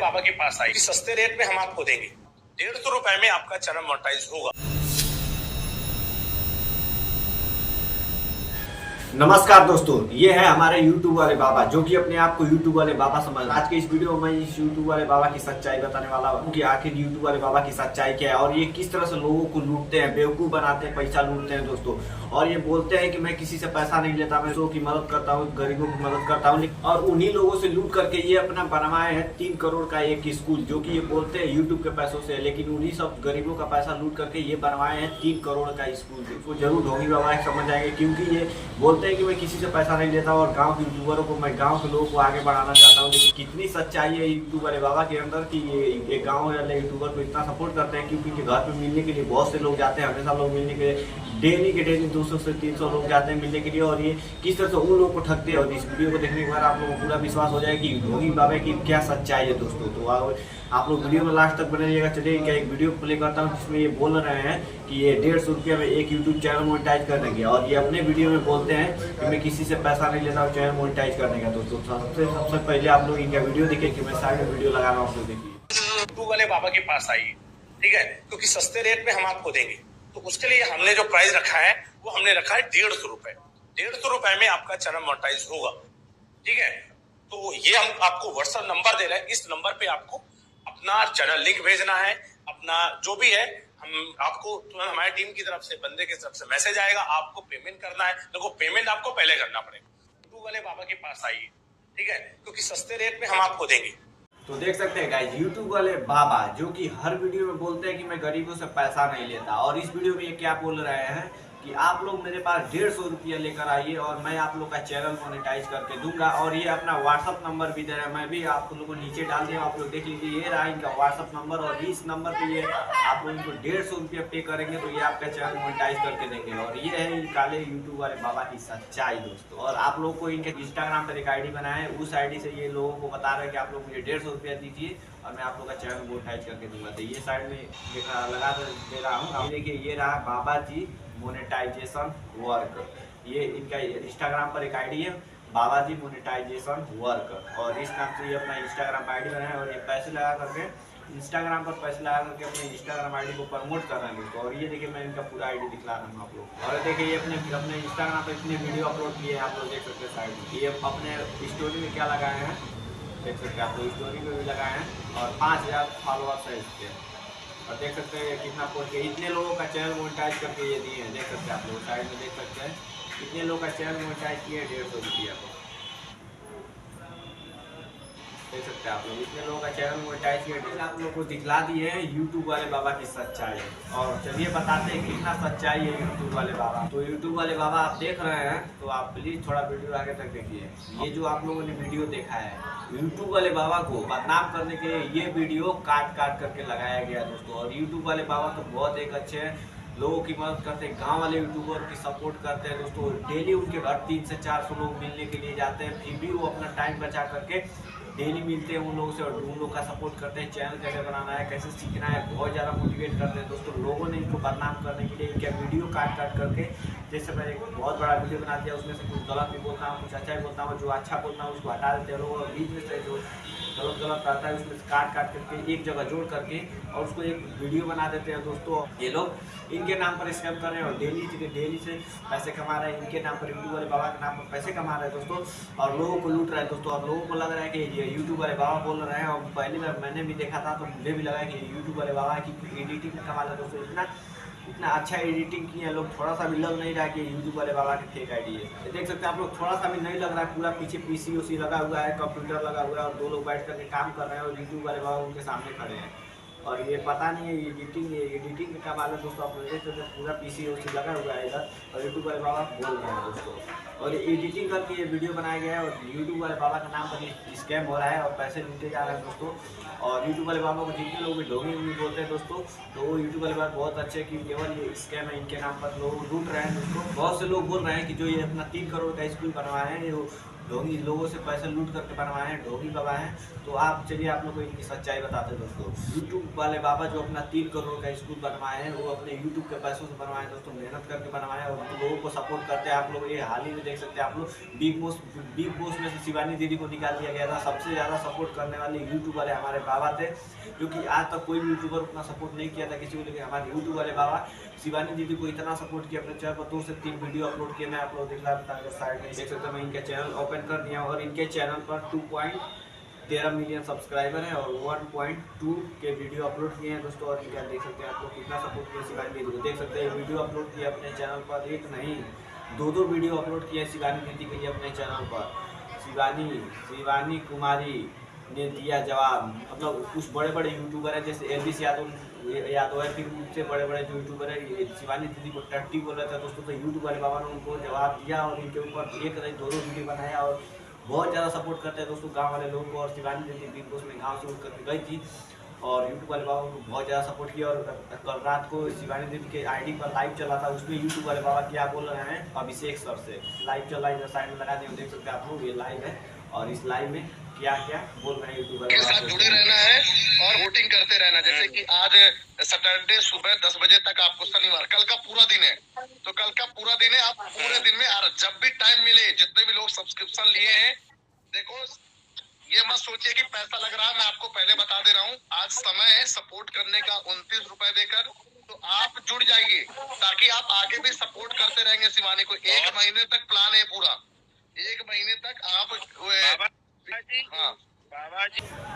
बाबा के पास आई, सस्ते रेट में हम आपको देंगे, 150 रुपए में आपका चैनल मोनेटाइज होगा। नमस्कार दोस्तों, ये है हमारे YouTube वाले बाबा जो कि अपने आप को YouTube वाले बाबा समझ। आज के इस वीडियो में इस YouTube वाले बाबा की सच्चाई बताने वाला हूँ कि आखिर YouTube वाले बाबा की सच्चाई क्या है और ये किस तरह से लोगों को लूटते हैं, बेवकूफ बनाते हैं, पैसा लूटते हैं दोस्तों। और ये बोलते हैं कि मैं किसी से पैसा नहीं लेता, मैं लोगों की मदद करता हूँ, गरीबों की मदद करता हूँ। और उन्हीं लोगों से लूट करके ये अपना बनवाए हैं 3 करोड़ का एक स्कूल, जो कि ये बोलते हैं यूट्यूब के पैसों से, लेकिन उन्हीं सब गरीबों का पैसा लूट करके ये बनवाए हैं 3 करोड़ का स्कूल। इसको जरूर ढोंगी बाबा समझ आएंगे, क्योंकि ये बोलते हैं कि मैं किसी से पैसा नहीं लेता और गांव के यूट्यूबरों को, मैं गांव के लोगों को आगे बढ़ाना चाहता हूँ। लेकिन कितनी सच्चाई है यूट्यूब वाले बाबा के अंदर कि ये गांव वाले यूट्यूबर को इतना सपोर्ट करते हैं, क्योंकि घर पे मिलने के लिए बहुत से लोग जाते हैं, हमेशा लोग मिलने के लिए डेली के डेली 200 से 300 लोग जाते हैं मिलने के लिए। और ये किस तरह से उन लोगों को ठगते हैं। और इस वीडियो को देखने के बाद आप लोगों को पूरा विश्वास हो जाए कि ढोंगी बाबा की क्या सच्चाई है दोस्तों। तो आप लोग वीडियो में लास्ट तक बने रहिएगा। चलिए क्या एक वीडियो प्ले करता हूँ जिसमें ये बोल रहे हैं कि ये 150 रुपये में एक यूट्यूब चैनल मोनेटाइज कर देंगे। और ये अपने वीडियो में बोलते हैं कि मैं किसी से पैसा नहीं लेता हूँ चैनल मोनेटाइज करने का। दोस्तों सबसे पहले आप लोग इनका वीडियो देखिए कि मैं साइड में वीडियो लगा रहा हूँ, आप लोग देखिए। यूट्यूब वाले बाबा के पास आई, ठीक है, क्योंकि सस्ते रेट में हम आपको देंगे। तो उसके लिए हमने जो प्राइस रखा है वो हमने रखा है 150 रुपए। 150 रुपए में आपका चैनल मोनेटाइज होगा, ठीक है। तो ये हम आपको व्हाट्सएप नंबर दे रहे हैं, इस नंबर पे आपको अपना चैनल लिंक भेजना है, अपना जो भी है, हम आपको तुरंत हमारी टीम की तरफ से, बंदे की तरफ से मैसेज आएगा, आपको पेमेंट करना है। देखो पेमेंट आपको पहले करना पड़ेगा। यूट्यूब वाले बाबा के पास आइए, ठीक है, क्योंकि सस्ते रेट में हम आपको देंगे। तो देख सकते हैं गाइस, यूट्यूब वाले बाबा जो कि हर वीडियो में बोलते हैं कि मैं गरीबों से पैसा नहीं लेता, और इस वीडियो में ये क्या बोल रहे हैं कि आप लोग मेरे पास 150 रुपया लेकर आइए और मैं आप लोग का चैनल मोनेटाइज करके दूंगा। और ये अपना व्हाट्सअप नंबर भी दे रहा है, मैं भी आप लोगों को नीचे डाल दिया, आप लोग देख लीजिए। ये रहा इनका व्हाट्सअप नंबर और इस नंबर पे ये आप लोग इनको 150 रुपया पे करेंगे तो ये आपका चैनल मोनेटाइज करके देंगे। और ये है इन काले यूट्यूब वाले बाबा की सच्चाई दोस्तों। और आप लोग को इनके इंस्टाग्राम पर एक ID बनाए है, उस ID से ये लोगों को बता रहे हैं कि आप लोग मुझे 150 रुपया दीजिए और मैं आप लोग का चैनल मोनेटाइज करके दूंगा। तो ये साइड में लगा दे रहा हूँ, देखिए ये रहा बाबा जी मोनेटाइजेशन वर्क। ये इनका इंस्टाग्राम पर एक ID है, बाबा जी मोनेटाइजेशन वर्क, और इस नाम से ये अपना इंस्टाग्राम पर ID बनाया है। और ये पैसे लगा करके इंस्टाग्राम पर पैसे लगा करके अपने इंस्टाग्राम ID को प्रमोट कर रहे हैं दोस्तों। और ये देखिए मैं इनका पूरा ID दिखला रहा हूँ आप लोग। और देखिए ये अपने इंस्टाग्राम पर इतने वीडियो अपलोड किए हैं, आप लोग देख सकते हैं साइड में। ये अपने स्टोरी में क्या लगाए हैं देख सकते हैं आप लोग, स्टोरी में भी लगाए हैं और 5000 फॉलोअर्स है इसके। और देख सकते हैं कितना पोस्ट के इतने लोगों का चैनल मोनेटाइज करके ये दिए हैं, देख सकते हैं आप लोग साइड में देख सकते हैं कितने लोगों का चैनल मोनेटाइज किया है 150 रुपया को। देख सकते हैं आप लोग इतने लोगों का चैनल मोनेटाइज किया, आप लोगों को दिखला दिए हैं यूट्यूब वाले बाबा की सच्चाई। और चलिए बताते हैं कितना सच्चाई है यूट्यूब वाले बाबा। तो यूट्यूब वाले बाबा आप देख रहे हैं तो आप प्लीज थोड़ा वीडियो आगे तक देखिए। ये जो आप लोगों ने वीडियो देखा है, यूट्यूब वाले बाबा को बदनाम करने के लिए ये वीडियो काट करके लगाया गया दोस्तों। और यूट्यूब वाले बाबा तो बहुत एक अच्छे हैं, लोगों की मदद करते हैं, गांव वाले यूट्यूबर की सपोर्ट करते हैं दोस्तों। डेली उनके घर 300 से 400 लोग मिलने के लिए जाते हैं, फिर भी वो अपना टाइम बचा करके डेली मिलते हैं उन लोगों से और उन लोग का सपोर्ट करते हैं। चैनल कैसे बनाना है, कैसे सीखना है, बहुत ज़्यादा मोटिवेट करते हैं दोस्तों। लोगों ने इनको बदनाम करने के लिए इनका वीडियो काट करके, जैसे मैं एक बहुत बड़ा वीडियो बना दिया, उसमें से कुछ गलत भी बोलता हूँ, कुछ अच्छा भी बोलता हूँ, जो अच्छा बोलता हूँ उसको हटा देते हैं लोग, और बीच में से जो गलत रहता है उसमें से काट करके एक जगह जोड़ करके और उसको एक वीडियो बना देते हैं दोस्तों। ये लोग इनके नाम पर स्कैम कर रहे हैं और डेली से पैसे कमा रहे हैं, इनके नाम पर यूट्यूब वाले बाबा के नाम पर पैसे कमा रहे हैं दोस्तों, और लोगों को लूट रहे हैं दोस्तों। और लोगों को लग रहा है कि ये यूट्यूब वाले बाबा बोल रहे हैं, और पहली बार मैंने भी देखा था तो मुझे भी लगा कि यूट्यूब वाले बाबा की एडिटिंग में कमा रहे हैं दोस्तों। इतना अच्छा एडिटिंग किया लोग, थोड़ा सा भी लग नहीं रहा कि यूट्यूब वाले बाबा की फेक ID है। देख सकते हैं आप लोग, थोड़ा सा भी नहीं लग रहा है, पूरा पीछे PC उसी लगा हुआ है, कंप्यूटर लगा हुआ है और 2 लोग बैठ करके काम कर रहे हैं और यूट्यूब वाले बाबा उनके सामने खड़े हैं। और ये पता नहीं है एडिटिंग का कमाल है दोस्तों। आप लोग देख सकते हैं पूरा PC उसी लगा हुआ है इधर, और यूट्यूब वाले बाबा बोल रहे हैं दोस्तों। और एडिटिंग करके ये वीडियो बनाया गया है और यूट्यूब वाले बाबा का नाम पर स्कैम हो रहा है और पैसे लूटे जा रहे हैं दोस्तों। और यूट्यूब वाले बाबा को जितने लोग भी ढोंगी बोलते हैं दोस्तों, तो वो यूट्यूब वाले बाबा बहुत अच्छे कि केवल ये स्कैम है, इनके नाम पर लोग लूट रहे हैं दोस्तों। बहुत से लोग बोल रहे हैं कि जो ये अपना 3 करोड़ का स्कूल बनवाए हैं, ये ढोंगी लोगों से पैसे लूट करके बनवाए हैं, ढोंगी बाबा हैं। तो आप चलिए आप लोग को इनकी सच्चाई बताते हैं दोस्तों। यूट्यूब वाले बाबा जो अपना 3 करोड़ का स्कूल बनवाए हैं, वो अपने यूट्यूब के पैसों से बनवाए हैं दोस्तों, मेहनत करके बनवाए हैं और लोगों को सपोर्ट करते हैं। आप लोग ये हाल ही में देख सकते हैं आप लोग, बिग बॉस में से शिवानी दीदी को निकाल दिया गया था। सबसे ज़्यादा सपोर्ट करने वाले यूट्यूब वाले हमारे बाबा थे, क्योंकि आज तक कोई भी यूट्यूबर उतना सपोर्ट नहीं किया था किसी को, लेकिन हमारे यूट्यूब वाले बाबा शिवानी दीदी को इतना सपोर्ट किया। अपने चैनल पर 2 से 3 वीडियो अपलोड किए, मैं आप लोग दिखला साइड में देख सकते हैं। मैं इनका चैनल ओपन कर दिया और इनके चैनल पर 2.13 मिलियन सब्सक्राइबर है और 1.2 के वीडियो अपलोड किए हैं दोस्तों। और इनका देख सकते हैं आप लोग कितना सपोर्ट किया शिवानी दीदी को, देख सकते हैं वीडियो अपलोड किया अपने चैनल पर, एक नहीं 2 वीडियो अपलोड किए शिवानी दीदी के लिए अपने चैनल पर। शिवानी कुमारी ने दिया जवाब, मतलब कुछ बड़े बड़े यूट्यूबर हैं जैसे एलविस यादव है, फिर उससे बड़े बड़े जो यूट्यूबर है शिवानी दीदी को टट्टी बोल रहा था दोस्तों, तो यूट्यूब वाले बाबा ने उनको जवाब दिया और इनके ऊपर एक नहीं 2 वीडियो बनाया और बहुत ज़्यादा सपोर्ट करते हैं दोस्तों गांव वाले लोगों को। और शिवानी दीदी बिग बॉस में गाँव से उठ करके गई थी और यूट्यूब वाले बाबा को बहुत ज़्यादा सपोर्ट किया। और कल रात को शिवानी दीदी के आईडी पर लाइव चला था, उसमें यूट्यूब वाले बाबा क्या बोल रहे हैं अभिषेक सर से लाइव चला, इधर साइड में लगा दिए, देख सकते हैं आप लोग, ये लाइव है और इस लाइव में क्या क्या बोल रहे हैं यूट्यूब के साथ जुड़े रहना है और वोटिंग करते रहना। जैसे कि आज सैटरडे सुबह 10 बजे तक आपको, शनिवार कल का पूरा दिन है, तो कल का पूरा दिन है, आप पूरे दिन में जब भी टाइम मिले, जितने भी लोग सब्सक्रिप्शन लिए हैं, देखो ये मत सोचिए कि पैसा लग रहा है, मैं आपको पहले बता दे रहा हूँ, आज समय है सपोर्ट करने का 29 रुपए देकर, तो आप जुड़ जाइए ताकि आप आगे भी सपोर्ट करते रहेंगे शिवानी को। 1 महीने तक प्लान है पूरा, 1 महीने तक आप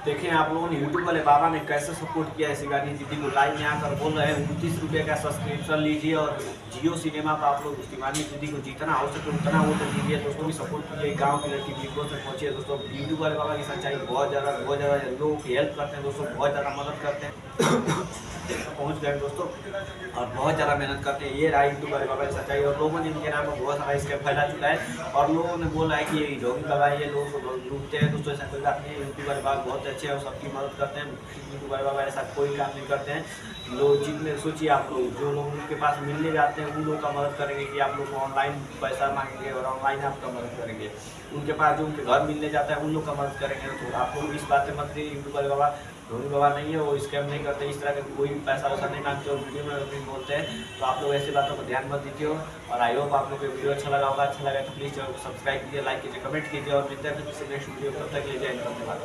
देखिए आप लोगों ने यूट्यूब वाले बाबा ने कैसे सपोर्ट किया है शिवानी दीदी को। लाइव में आकर बोल रहे हैं 29 रुपये का सब्सक्रिप्शन लीजिए और जियो सिनेमा पर आप लोग शिवानी दीदी को जितना हो सके उतना वोट दीजिए दोस्तों, भी सपोर्ट कीजिए। गांव की लड़की बिग बॉस में पहुंची है दोस्तों। यूट्यूब वाले बाबा की सच्चाई बहुत ज़्यादा लोगों की हेल्प करते हैं दोस्तों, बहुत ज़्यादा मदद करते हैं पहुंच गए दोस्तों और बहुत ज़्यादा मेहनत करते हैं। ये रहा यूट्यूब वाले बाबा की सच्चाई और लोगों ने इनके नाम पर बहुत सारा स्कैम फैला चुका है और लोगों ने बोला है कि ये ढोंगी बाबा ये लोगों को लूटते हैं दोस्तों। ऐसा कोई बात नहीं है, यूट्यूब वाले बाबा बहुत अच्छे हैं और सबकी मदद करते हैं। यूट्यूब वाले बाबा ऐसा कोई काम नहीं करते हैं। लोग जितने सोचिए आप लोग जो लोग उनके पास मिलने जाते हैं उन लोगों का मदद करेंगे कि आप लोग को ऑनलाइन पैसा मांगेंगे और ऑनलाइन आपका मदद करेंगे। उनके पास जो उनके घर मिलने जाता है उन लोग का मदद करेंगे। तो आप लोग इस बात से मत करिए, यूट्यूब वाले बाबा ढोंगी बाबा नहीं है, वो स्कैम नहीं करते, इस तरह का कोई भी पैसा वैसा नहीं मांगते और वीडियो में नहीं बोलते हैं। तो आप लोग ऐसी बातों पर ध्यान मत दीजिए। और आई होप आप लोग को वीडियो अच्छा लगा होगा, अच्छा लगा तो प्लीज़ चैनल को सब्सक्राइब कीजिए, लाइक कीजिए, कमेंट कीजिए और मिलते हैं फिर किसी नेक्स्ट वीडियो। तब तक ले जाए, धन्यवाद।